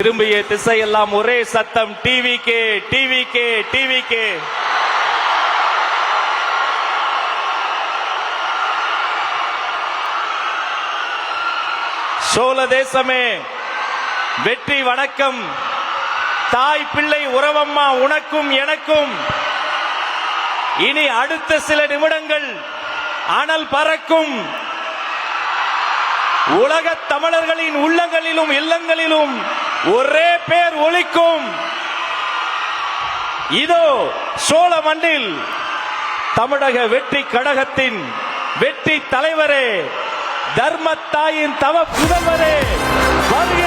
திரும்பிய திசையெல்லாம் ஒரே சத்தம், டிவிகே டிவிகே டிவிகே. சோழ தேசமே வெற்றி வணக்கம். தாய் பிள்ளை உறவம்மா உனக்கும் எனக்கும். இனி அடுத்த சில நிமிடங்கள் அனல் பறக்கும். உலக தமிழர்களின் உள்ளங்களிலும் இல்லங்களிலும் ஒரே பேர் ஒலிக்கும். இதோ சோழ மண்ணில் தமிழக வெற்றி கழகத்தின் வெற்றி தலைவரே, தர்மத்தாயின் தவ புதல்வரே, வருக